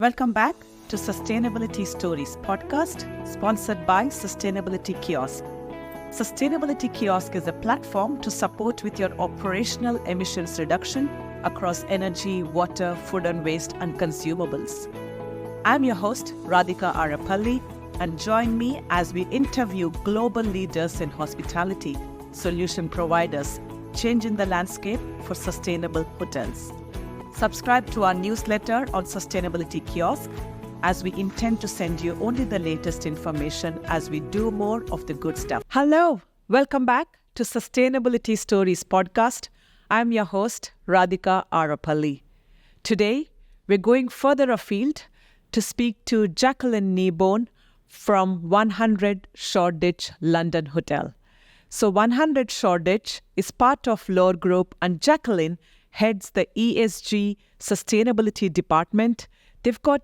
Welcome back to Sustainability Stories podcast, sponsored by Sustainability Kiosk. Sustainability Kiosk is a platform to support with your operational emissions reduction across energy, water, food and waste, and consumables. I'm your host, Radhika Arapally, and join me as we interview global leaders in hospitality, solution providers, changing the landscape for sustainable hotels. Subscribe to our newsletter on Sustainability Kiosk, as we intend to send you only the latest information as we do more of the good stuff. Hello, welcome back to Sustainability Stories podcast. I'm your host, Radhika Arapally. Today, we're going further afield to speak to Jacqueline Kneebone from 100 Shoreditch London Hotel. So 100 Shoreditch is part of Lower Group, and Jacqueline heads the ESG Sustainability Department. They've got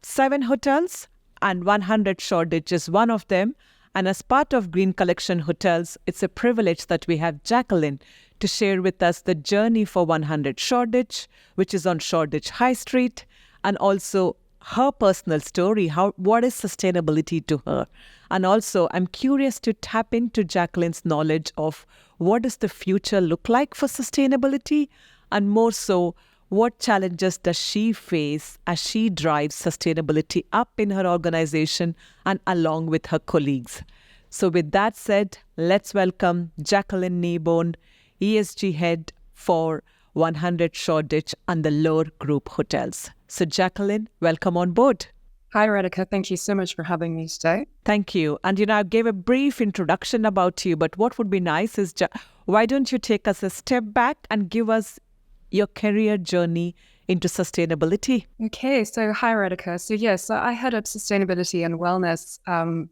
7 hotels and 100 Shoreditch is one of them. And as part of Green Collection Hotels, it's a privilege that we have Jacqueline to share with us the journey for 100 Shoreditch, which is on Shoreditch High Street, and also her personal story, what is sustainability to her. And also, I'm curious to tap into Jacqueline's knowledge of what does the future look like for sustainability, and more so, what challenges does she face as she drives sustainability up in her organization and along with her colleagues. So with that said, let's welcome Jacqueline Kneebone, ESG head for 100 Shoreditch and the Lower Group Hotels. So Jacqueline, welcome on board. Hi, Radhika. Thank you so much for having me today. Thank you. And I gave a brief introduction about you, but what would be nice is, why don't you take us a step back and give us your career journey into sustainability? Okay, so hi, Radhika. So I head up sustainability and wellness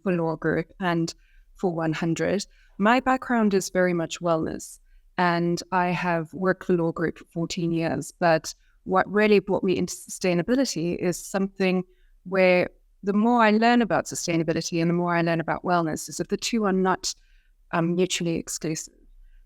for Law Group and for 100. My background is very much wellness, and I have worked for Law Group for 14 years. But what really brought me into sustainability is something where the more I learn about sustainability and the more I learn about wellness is that the two are not mutually exclusive.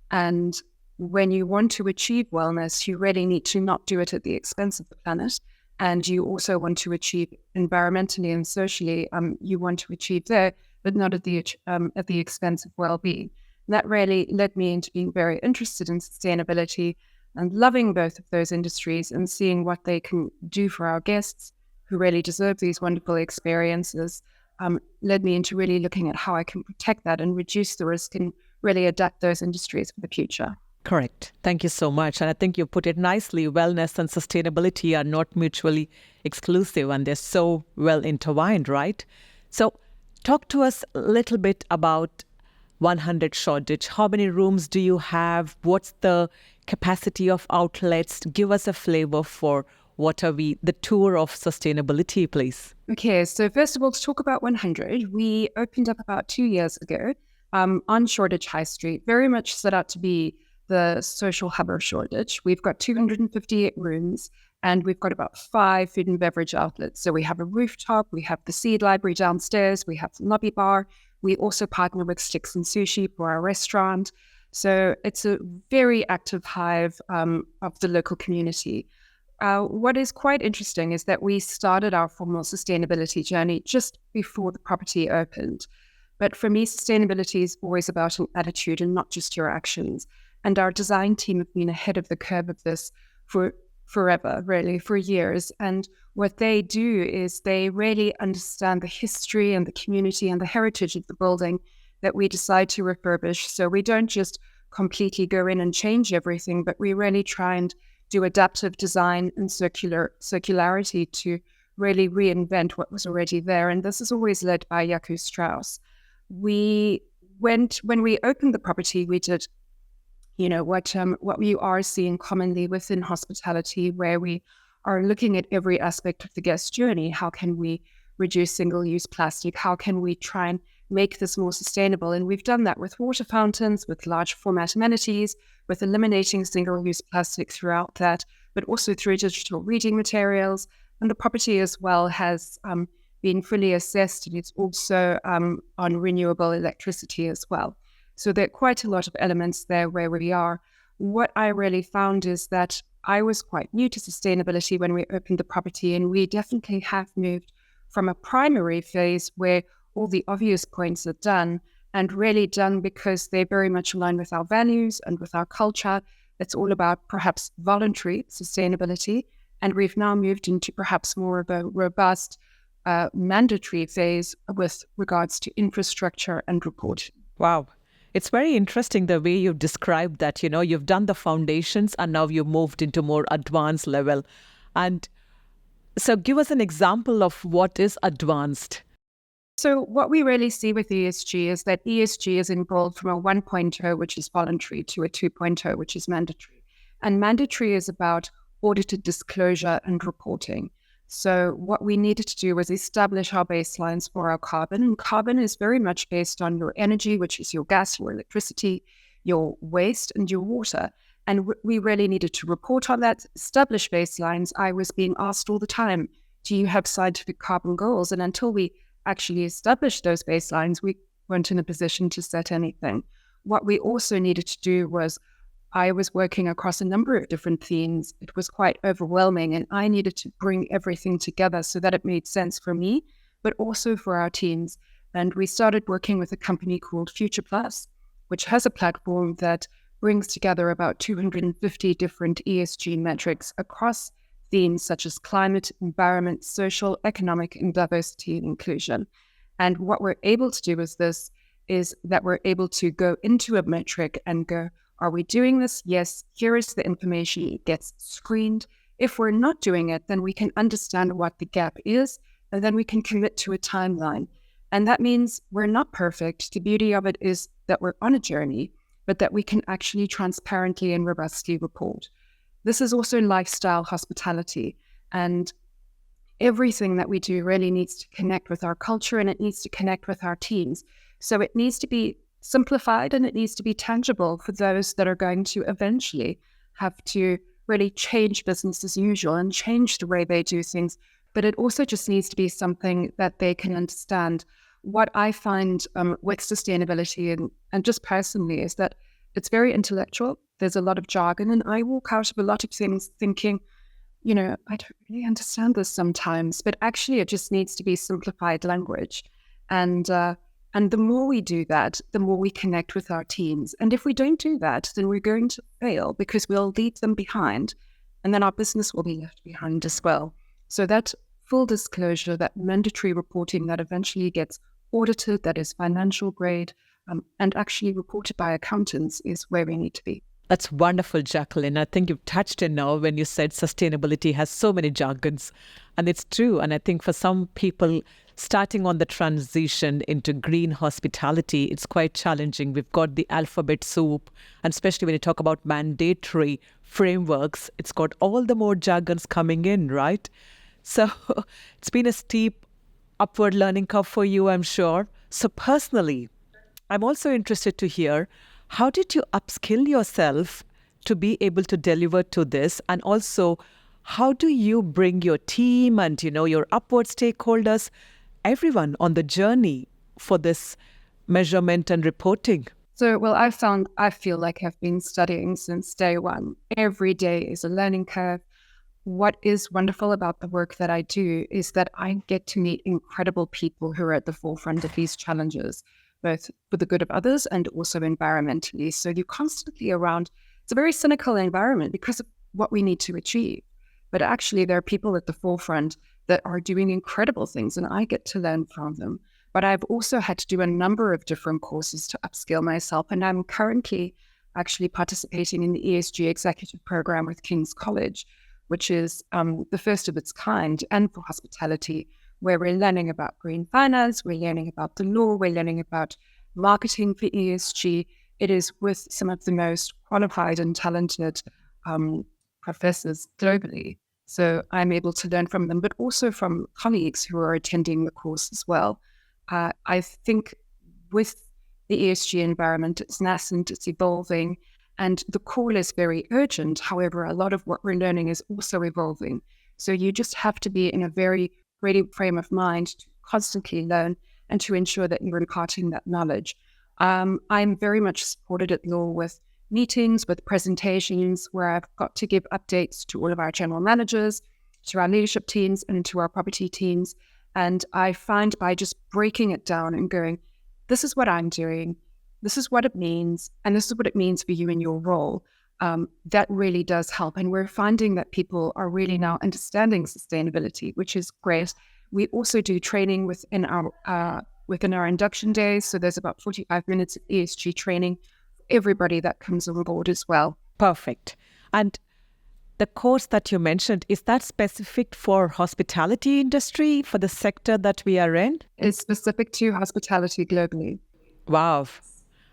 And when you want to achieve wellness, you really need to not do it at the expense of the planet. And you also want to achieve environmentally and socially, you want to achieve there, but not at the expense of well-being. And that really led me into being very interested in sustainability and loving both of those industries and seeing what they can do for our guests who really deserve these wonderful experiences, led me into really looking at how I can protect that and reduce the risk and really adapt those industries for the future. Correct. Thank you so much. And I think you put it nicely. Wellness and sustainability are not mutually exclusive, and they're so well intertwined, right? So talk to us a little bit about 100 Shoreditch. How many rooms do you have? What's the capacity of outlets? Give us a flavor for the tour of sustainability, please. Okay, so first of all, to talk about 100, we opened up about 2 years ago on Shoreditch High Street, very much set out to be the social hub of Shoreditch. We've got 258 rooms, and we've got about 5 food and beverage outlets. So we have a rooftop, we have the seed library downstairs, we have the lobby bar. We also partner with Sticks and Sushi for our restaurant. So it's a very active hive of the local community. What is quite interesting is that we started our formal sustainability journey just before the property opened. But for me, sustainability is always about an attitude and not just your actions. And our design team have been ahead of the curve of this for forever, really, for years. And what they do is they really understand the history and the community and the heritage of the building that we decide to refurbish. So we don't just completely go in and change everything, but we really try and do adaptive design and circularity to really reinvent what was already there. And this is always led by Jaco Strauss. When we opened the property, we did what we are seeing commonly within hospitality, where we are looking at every aspect of the guest journey. How can we reduce single-use plastic? How can we try and make this more sustainable? And we've done that with water fountains, with large format amenities, with eliminating single-use plastic throughout that, but also through digital reading materials. And the property as well has been fully assessed, and it's also on renewable electricity as well. So there are quite a lot of elements there where we are. What I really found is that I was quite new to sustainability when we opened the property, and we definitely have moved from a primary phase where all the obvious points are done and really done because they very much align with our values and with our culture. It's all about perhaps voluntary sustainability. And we've now moved into perhaps more of a robust mandatory phase with regards to infrastructure and reporting. Wow. It's very interesting the way you've described that, you've done the foundations and now you've moved into more advanced level. And so give us an example of what is advanced. So what we really see with ESG is that ESG is involved from a 1.0, which is voluntary, to a 2.0, which is mandatory. And mandatory is about audited disclosure and reporting. So what we needed to do was establish our baselines for our carbon. And carbon is very much based on your energy, which is your gas, your electricity, your waste, and your water. And we really needed to report on that, establish baselines. I was being asked all the time, do you have scientific carbon goals? And until we actually established those baselines, we weren't in a position to set anything. What we also needed to do was, I was working across a number of different themes. It was quite overwhelming, and I needed to bring everything together so that it made sense for me, but also for our teams. And we started working with a company called Future Plus, which has a platform that brings together about 250 different ESG metrics across themes such as climate, environment, social, economic, and diversity and inclusion. And what we're able to do with this is that we're able to go into a metric and go, are we doing this? Yes. Here is the information. It gets screened. If we're not doing it, then we can understand what the gap is, and then we can commit to a timeline. And that means we're not perfect. The beauty of it is that we're on a journey, but that we can actually transparently and robustly report. This is also lifestyle hospitality, and everything that we do really needs to connect with our culture, and it needs to connect with our teams. So it needs to be simplified and it needs to be tangible for those that are going to eventually have to really change business as usual and change the way they do things. But it also just needs to be something that they can understand. What I find with sustainability and just personally is that it's very intellectual. There's a lot of jargon, and I walk out of a lot of things thinking, I don't really understand this sometimes, but actually it just needs to be simplified language. And the more we do that, the more we connect with our teams. And if we don't do that, then we're going to fail because we'll leave them behind, and then our business will be left behind as well. So that full disclosure, that mandatory reporting that eventually gets audited, that is financial grade, and actually reported by accountants is where we need to be. That's wonderful, Jacqueline. I think you've touched in now when you said sustainability has so many jargons. And it's true. And I think for some people starting on the transition into green hospitality, it's quite challenging. We've got the alphabet soup, and especially when you talk about mandatory frameworks, it's got all the more jargons coming in, right? So it's been a steep upward learning curve for you, I'm sure. So personally, I'm also interested to hear, how did you upskill yourself to be able to deliver to this? And also, how do you bring your team and, your upward stakeholders, everyone on the journey for this measurement and reporting? So, well, I feel like I've been studying since day one. Every day is a learning curve. What is wonderful about the work that I do is that I get to meet incredible people who are at the forefront of these challenges, both for the good of others and also environmentally. So you're constantly around. It's a very cynical environment because of what we need to achieve. But actually, there are people at the forefront that are doing incredible things, and I get to learn from them. But I've also had to do a number of different courses to upskill myself. And I'm currently actually participating in the ESG executive program with King's College, which is the first of its kind, and for hospitality, where we're learning about green finance, we're learning about the law, we're learning about marketing for ESG. It is with some of the most qualified and talented professors globally. So I'm able to learn from them, but also from colleagues who are attending the course as well. I think with the ESG environment, it's nascent, it's evolving, and the call is very urgent. However, a lot of what we're learning is also evolving. So you just have to be in a very ready frame of mind to constantly learn and to ensure that you're imparting that knowledge. I'm very much supported at law with meetings with presentations where I've got to give updates to all of our general managers, to our leadership teams, and to our property teams. And I find by just breaking it down and going, this is what I'm doing, this is what it means, and this is what it means for you in your role, that really does help. And we're finding that people are really now understanding sustainability, which is great. We also do training within our induction days. So there's about 45 minutes of ESG training for everybody that comes on board as well. Perfect. And the course that you mentioned, is that specific for hospitality industry, for the sector that we are in? It's specific to hospitality globally. Wow.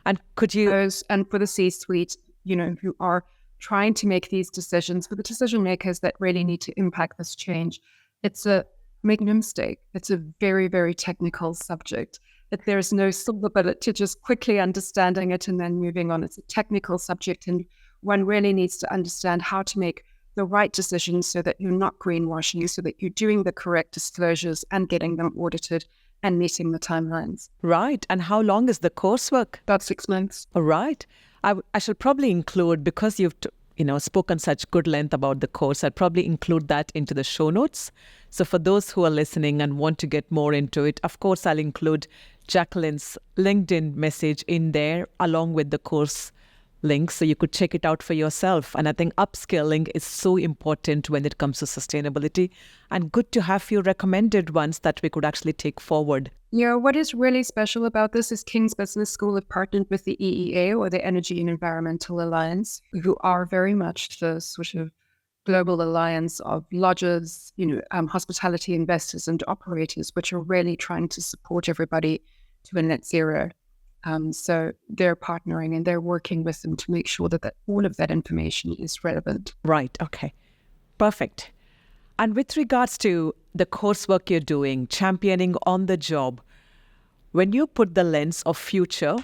And could you... And for the C-suite, who are trying to make these decisions, for the decision makers that really need to impact this change. Make no mistake, it's a very, very technical subject. That there's no silver bullet to just quickly understanding it and then moving on. It's a technical subject, and one really needs to understand how to make the right decisions so that you're not greenwashing, so that you're doing the correct disclosures and getting them audited and meeting the timelines. Right. And how long is the coursework? About 6 months. All right. I should probably include, because you've spoken such good length about the course, I'd probably include that into the show notes. So for those who are listening and want to get more into it, of course, I'll include Jacqueline's LinkedIn message in there along with the course link, so you could check it out for yourself. And I think upskilling is so important when it comes to sustainability, and good to have few recommended ones that we could actually take forward. What is really special about this is King's Business School have partnered with the EEA, or the Energy and Environmental Alliance, who are very much the sort of global alliance of lodgers, hospitality investors and operators, which are really trying to support everybody to a net zero. So they're partnering and they're working with them to make sure that all of that information is relevant. Right. Okay. Perfect. And with regards to the coursework you're doing, championing on the job, when you put the lens of future,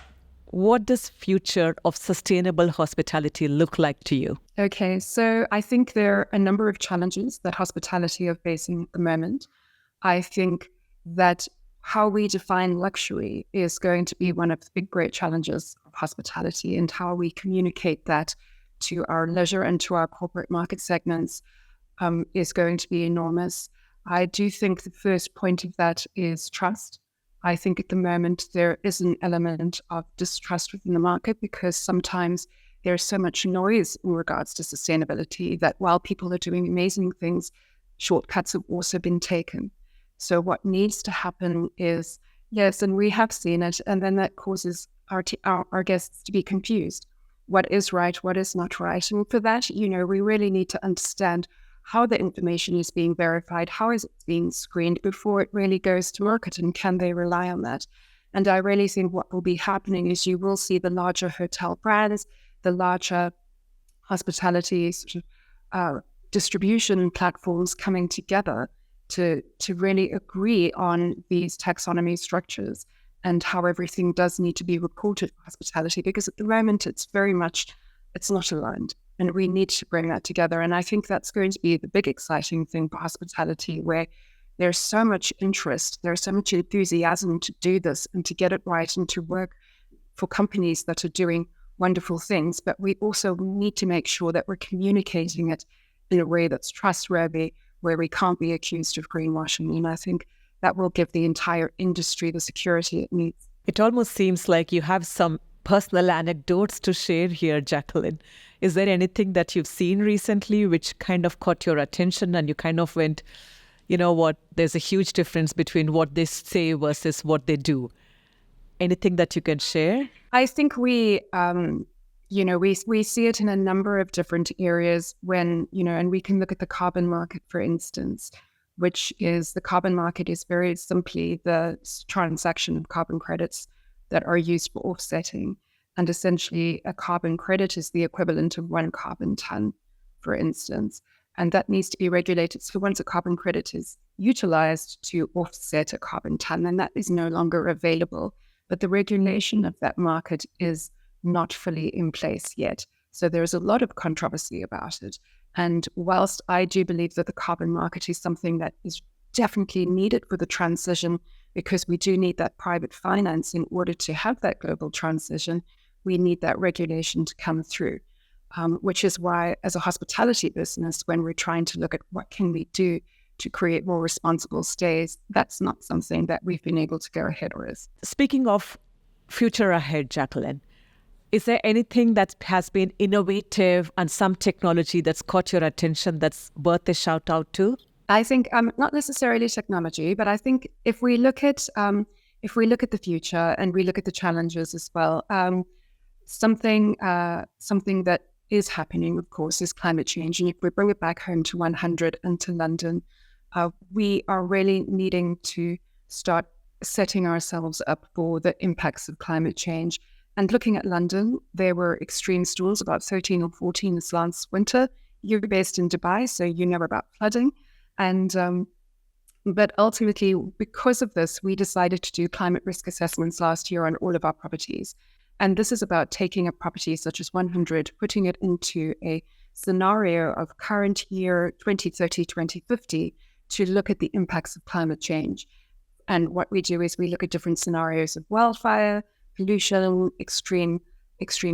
what does future of sustainable hospitality look like to you? Okay. So I think there are a number of challenges that hospitality are facing at the moment. I think that how we define luxury is going to be one of the big, great challenges of hospitality, and how we communicate that to our leisure and to our corporate market segments is going to be enormous. I do think the first point of that is trust. I think at the moment there is an element of distrust within the market, because sometimes there's so much noise in regards to sustainability that while people are doing amazing things, shortcuts have also been taken. So what needs to happen is, yes, and we have seen it, and then that causes our guests to be confused. What is right? What is not right? And for that, we really need to understand how the information is being verified, how is it being screened before it really goes to market, and can they rely on that? And I really think what will be happening is you will see the larger hotel brands, the larger hospitality sort of distribution platforms coming together to really agree on these taxonomy structures and how everything does need to be reported for hospitality, because at the moment it's not aligned, and we need to bring that together. And I think that's going to be the big exciting thing for hospitality, where there's so much interest, there's so much enthusiasm to do this and to get it right and to work for companies that are doing wonderful things. But we also need to make sure that we're communicating it in a way that's trustworthy, where we can't be accused of greenwashing. And I think that will give the entire industry the security it needs. It almost seems like you have some personal anecdotes to share here, Jacqueline. Is there anything that you've seen recently which kind of caught your attention and you kind of went, you know what, there's a huge difference between what they say versus what they do? Anything that you can share? I think we see it in a number of different areas when, and we can look at the carbon market, for instance, which is the carbon market is very simply the transaction of carbon credits that are used for offsetting. And essentially a carbon credit is the equivalent of 1 carbon ton, for instance, and that needs to be regulated. So once a carbon credit is utilized to offset a carbon ton, then that is no longer available. But the regulation of that market is not fully in place yet. So there's a lot of controversy about it. And whilst I do believe that the carbon market is something that is definitely needed for the transition, because we do need that private finance in order to have that global transition, we need that regulation to come through, which is why, as a hospitality business, when we're trying to look at what can we do to create more responsible stays, that's not something that we've been able to go ahead with. Speaking of future ahead, Jacqueline, is there anything that has been innovative and some technology that's caught your attention that's worth a shout out to? I think not necessarily technology, but I think if we look at the future and we look at the challenges as well, something that is happening, of course, is climate change. And if we bring it back home to 100 and to London, we are really needing to start setting ourselves up for the impacts of climate change. And looking at London, there were extreme storms, about 13 or 14 this last winter. You're based in Dubai, so you know about flooding. And but ultimately, because of this, we decided to do climate risk assessments last year on all of our properties. And this is about taking a property such as 100, putting it into a scenario of current year 2030, 2050 to look at the impacts of climate change. And what we do is we look at different scenarios of wildfire, pollution, extreme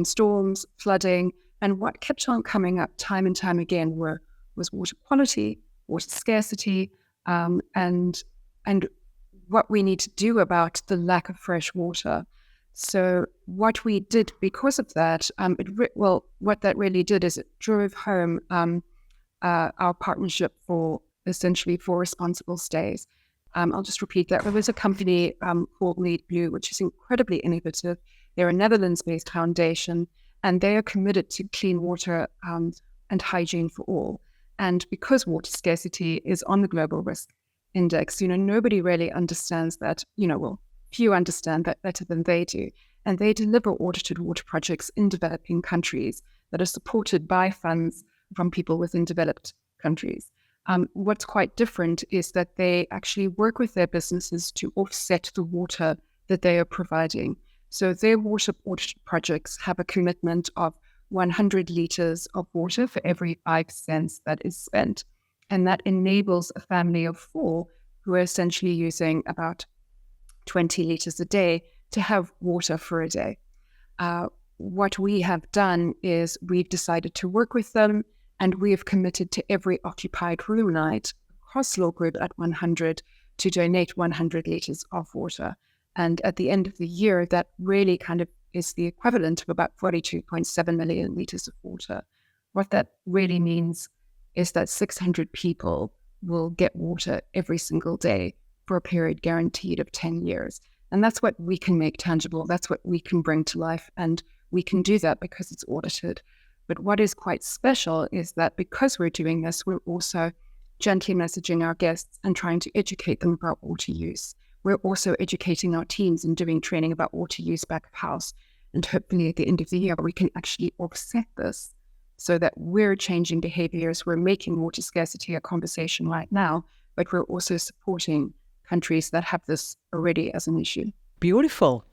storms, flooding. And what kept on coming up time and time again was water quality, water scarcity, and what we need to do about the lack of fresh water. So what we did because of that, what that really did is it drove home our partnership for responsible stays. I'll just repeat that. There was a company called Lead Blue, which is incredibly innovative. They're a Netherlands-based foundation, and they are committed to clean water and hygiene for all. And because water scarcity is on the global risk index, nobody really understands that, few understand that better than they do. And they deliver audited water projects in developing countries that are supported by funds from people within developed countries. What's quite different is that they actually work with their businesses to offset the water that they are providing. So their water audit projects have a commitment of 100 liters of water for every 5 cents that is spent. And that enables a family of 4 who are essentially using about 20 liters a day to have water for a day. What we have done is we've decided to work with them, and we have committed to every occupied room night across Law Group at 100 to donate 100 liters of water. And at the end of the year, that really kind of is the equivalent of about 42.7 million liters of water. What that really means is that 600 people will get water every single day for a period guaranteed of 10 years. And that's what we can make tangible. That's what we can bring to life. And we can do that because it's audited. But what is quite special is that because we're doing this, we're also gently messaging our guests and trying to educate them about water use. We're also educating our teams and doing training about water use back of house. And hopefully at the end of the year, we can actually offset this so that we're changing behaviors. We're making water scarcity a conversation right now, but we're also supporting countries that have this already as an issue. Beautiful.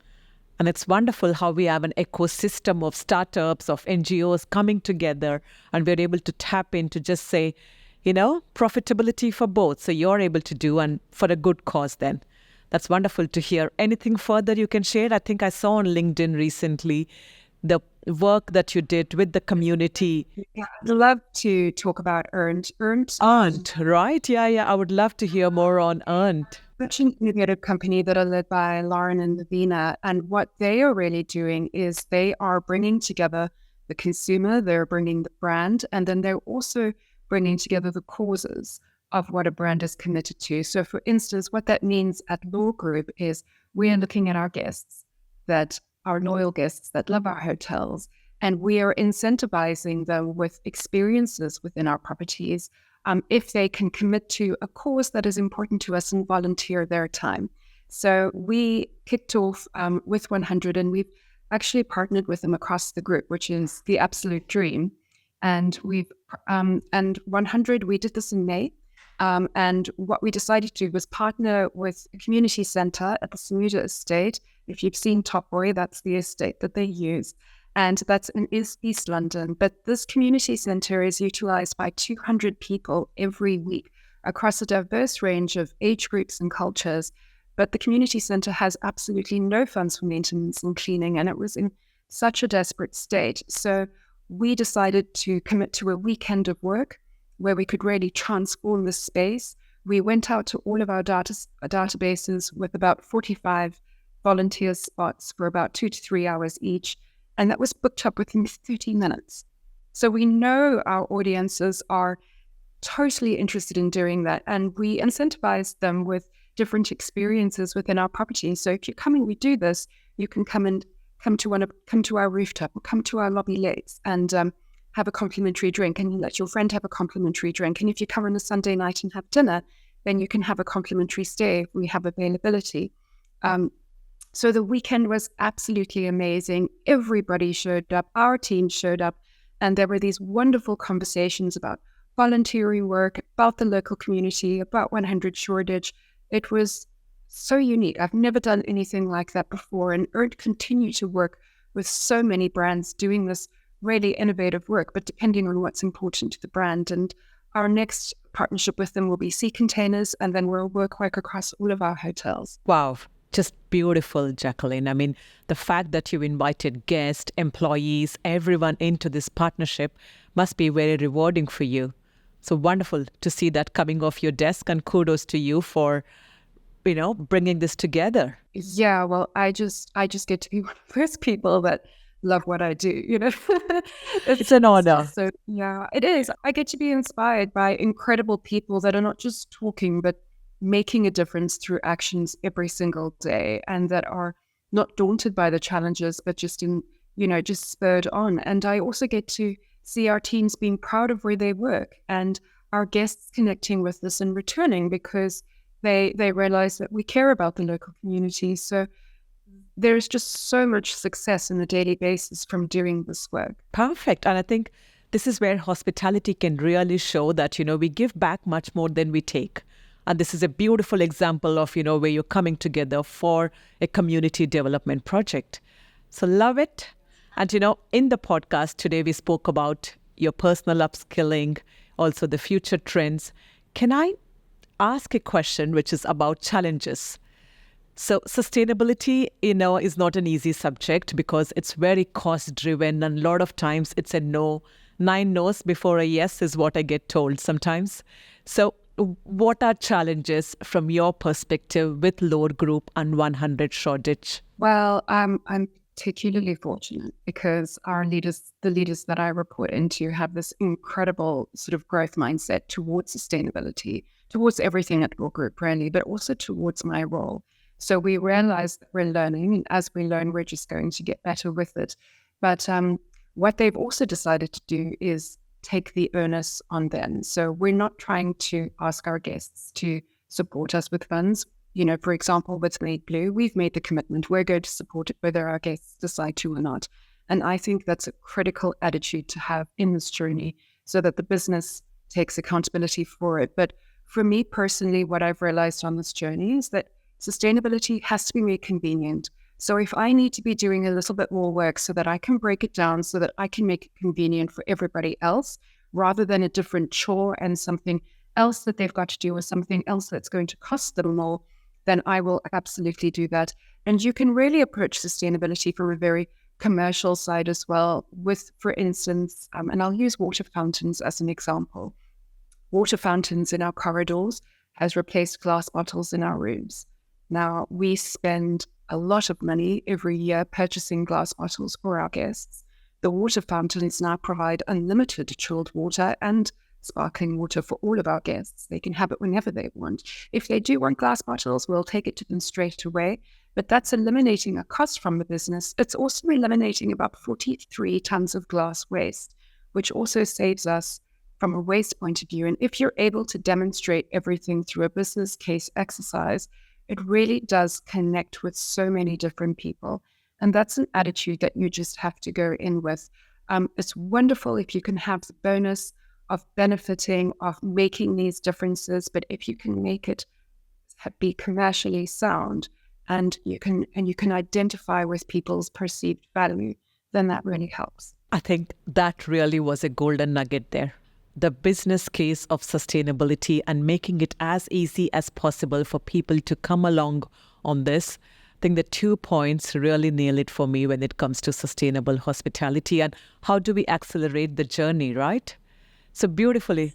And it's wonderful how we have an ecosystem of startups, of NGOs coming together, and we're able to tap into just say, profitability for both. So you're able to do, and for a good cause then. That's wonderful to hear. Anything further you can share? I think I saw on LinkedIn recently the work that you did with the community. Yeah, I'd love to talk about Earnt. Earnt, right? Yeah. I would love to hear more on Earnt. Such an innovative company that are led by Lauren and Lavina. And what they are really doing is they are bringing together the consumer, they're bringing the brand, and then they're also bringing together the causes of what a brand is committed to. So for instance, what that means at Law Group is we are looking at our guests, that our loyal guests that love our hotels, and we are incentivizing them with experiences within our properties if they can commit to a cause that is important to us and volunteer their time. So we kicked off with 100, and we've actually partnered with them across the group, which is the absolute dream. And and 100, we did this in May. And what we decided to do was partner with a community centre at the Samuda estate. If you've seen Top Boy, that's the estate that they use. And that's in East London. But this community centre is utilised by 200 people every week across a diverse range of age groups and cultures. But the community centre has absolutely no funds for maintenance and cleaning. And it was such a desperate state. So we decided to commit to a weekend of work where we could really transform the space. We went out to all of our databases with about 45 volunteer spots for about 2 to 3 hours each. And that was booked up within 30 minutes. So we know our audiences are totally interested in doing that. And we incentivized them with different experiences within our property. So if you're coming, we do this, you can come to our rooftop or come to our lobby lakes and have a complimentary drink, and you let your friend have a complimentary drink. And if you come on a Sunday night and have dinner, then you can have a complimentary stay if we have availability. So the weekend was absolutely amazing. Everybody showed up, our team showed up, and there were these wonderful conversations about volunteering work, about the local community, about 100 Shoreditch. It was so unique. I've never done anything like that before, and Earnt continue to work with so many brands doing this really innovative work, but depending on what's important to the brand. And our next partnership with them will be sea containers, and then we'll work across all of our hotels. Wow. Just beautiful, Jacqueline. I mean, the fact that you invited guests, employees, everyone into this partnership must be very rewarding for you. So wonderful to see that coming off your desk, and kudos to you for, bringing this together. Yeah, well, I just get to be one of those people that love what I do, It's an honor. So yeah, it is. I get to be inspired by incredible people that are not just talking, but making a difference through actions every single day, and that are not daunted by the challenges, but just just spurred on. And I also get to see our teams being proud of where they work, and our guests connecting with us and returning because they realize that we care about the local community. So there's just so much success on a daily basis from doing this work. Perfect. And I think this is where hospitality can really show that, we give back much more than we take. And this is a beautiful example of, where you're coming together for a community development project. So love it. And, in the podcast today, we spoke about your personal upskilling, also the future trends. Can I ask a question which is about challenges? So sustainability, is not an easy subject because it's very cost driven, and a lot of times it's a no. 9 no's before a yes is what I get told sometimes. So what are challenges from your perspective with Lord Group and 100 Shoreditch? Well, I'm particularly fortunate because the leaders that I report into, have this incredible sort of growth mindset towards sustainability, towards everything at Lord Group, really, but also towards my role. So we realize that we're learning, and as we learn, we're just going to get better with it. But what they've also decided to do is take the onus on them. So we're not trying to ask our guests to support us with funds. For example, with Made Blue, we've made the commitment. We're going to support it whether our guests decide to or not. And I think that's a critical attitude to have in this journey so that the business takes accountability for it. But for me personally, what I've realized on this journey is that sustainability has to be made convenient. So if I need to be doing a little bit more work so that I can break it down so that I can make it convenient for everybody else, rather than a different chore and something else that they've got to do or something else that's going to cost them more, then I will absolutely do that. And you can really approach sustainability from a very commercial side as well with, for instance, and I'll use water fountains as an example. Water fountains in our corridors has replaced glass bottles in our rooms. Now, we spend a lot of money every year purchasing glass bottles for our guests. The water fountains now provide unlimited chilled water and sparkling water for all of our guests. They can have it whenever they want. If they do want glass bottles, we'll take it to them straight away. But that's eliminating a cost from the business. It's also eliminating about 43 tons of glass waste, which also saves us from a waste point of view. And if you're able to demonstrate everything through a business case exercise, it really does connect with so many different people. And that's an attitude that you just have to go in with. It's wonderful if you can have the bonus of benefiting, of making these differences, but if you can make it be commercially sound and you can identify with people's perceived value, then that really helps. I think that really was a golden nugget there. The business case of sustainability and making it as easy as possible for people to come along on this. think the 2 points really nail it for me when it comes to sustainable hospitality and how do we accelerate the journey, right? So beautifully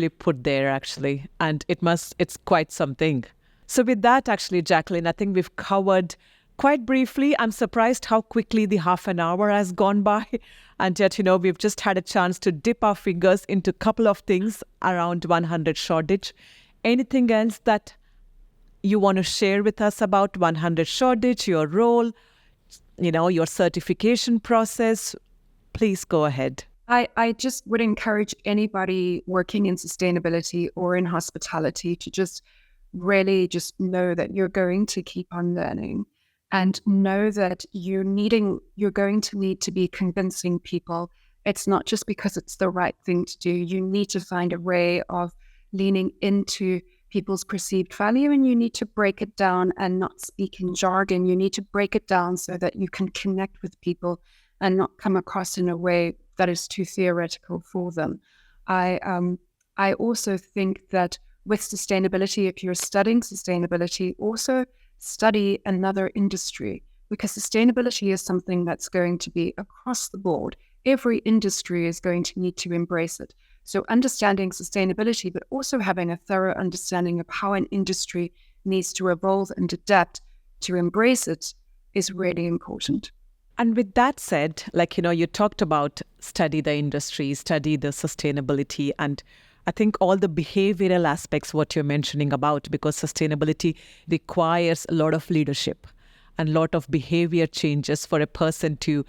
put there, actually. And it's quite something. So with that, actually, Jacqueline, I think we've covered quite briefly. I'm surprised how quickly the half an hour has gone by. And yet, we've just had a chance to dip our fingers into a couple of things around 100 Shoreditch. Anything else that you want to share with us about 100 Shoreditch, your role, your certification process? Please go ahead. I just would encourage anybody working in sustainability or in hospitality to just really just know that you're going to keep on learning and know that you're going to need to be convincing people. It's not just because it's the right thing to do. You need to find a way of leaning into people's perceived value, and you need to break it down and not speak in jargon. You need to break it down so that you can connect with people and not come across in a way that is too theoretical for them. I also think that with sustainability, if you're studying sustainability, also study another industry, because sustainability is something that's going to be across the board. Every industry is going to need to embrace it. So understanding sustainability, but also having a thorough understanding of how an industry needs to evolve and adapt to embrace it is really important. And with that said, you talked about study the industry, study the sustainability, and I think all the behavioral aspects, what you're mentioning about, because sustainability requires a lot of leadership and a lot of behavior changes for a person to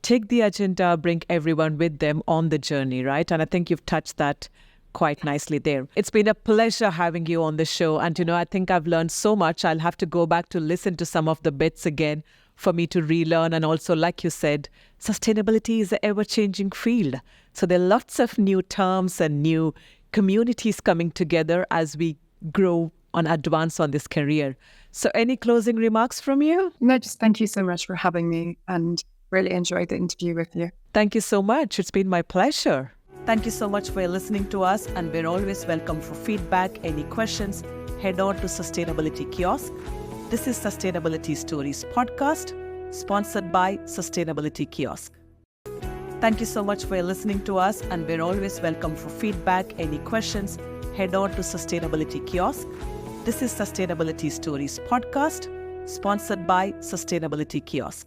take the agenda, bring everyone with them on the journey, right? And I think you've touched that quite nicely there. It's been a pleasure having you on the show. And, I think I've learned so much. I'll have to go back to listen to some of the bits again for me to relearn. And also, like you said, sustainability is an ever-changing field. So there are lots of new terms and new communities coming together as we grow and advance on this career. So any closing remarks from you? No, just thank you so much for having me and really enjoyed the interview with you. Thank you so much. It's been my pleasure. Thank you so much for listening to us, and we're always welcome for feedback. Any questions, head on to Sustainability Kiosk. This is Sustainability Stories podcast, sponsored by Sustainability Kiosk. Thank you so much for listening to us, and we're always welcome for feedback. Any questions, head on to Sustainability Kiosk. This is Sustainability Stories podcast, sponsored by Sustainability Kiosk.